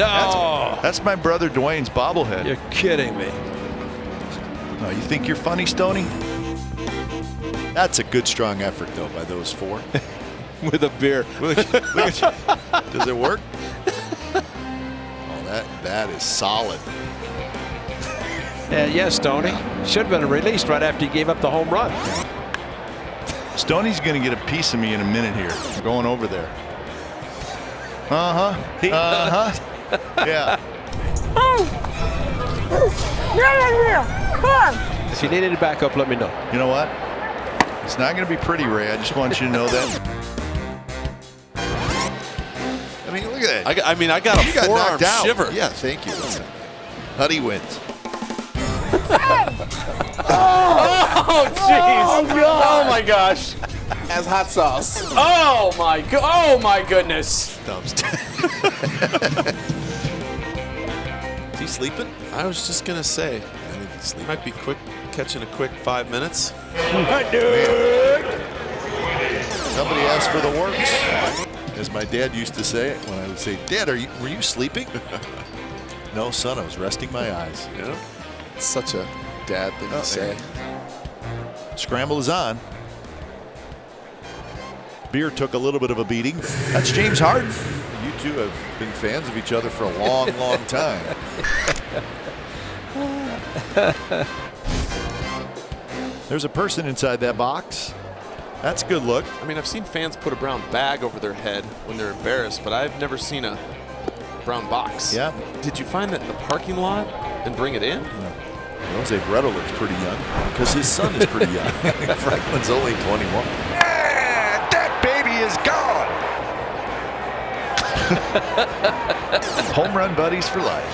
No. That's my brother Dwayne's bobblehead. You're kidding me. Oh, you think you're funny, Stoney? That's a good, strong effort, though, by those four. With a beer. Look at you. Does it work? Oh, that is solid. Yes, Stoney. Should have been released right after he gave up the home run. Stoney's going to get a piece of me in a minute here. I'm going over there. Yeah. If you needed to back up, let me know. You know what? It's not going to be pretty, Ray. I just want you to know that. I mean, look at that. I mean, I got a forearm shiver. Yeah, thank you. Huddy wins. Oh, jeez. Oh, my gosh. As hot sauce. Oh, my goodness. Thumbs. Is he sleeping? I was just going to say, he might be catching a quick 5 minutes. Somebody asked for the works. As my dad used to say when I would say, Dad, were you sleeping? No, son, I was resting my eyes. Yeah. It's such a dad thing to say. Scramble is on. Beer took a little bit of a beating. That's James Harden. You two have been fans of each other for a long, long time. There's a person inside that box. That's a good look. I mean, I've seen fans put a brown bag over their head when they're embarrassed, but I've never seen a brown box. Yeah. Did you find that in the parking lot and bring it in? No. Jose Brito looks pretty young because his son is pretty young. Franklin's only 21. Yeah, that baby is gone. Home run buddies for life.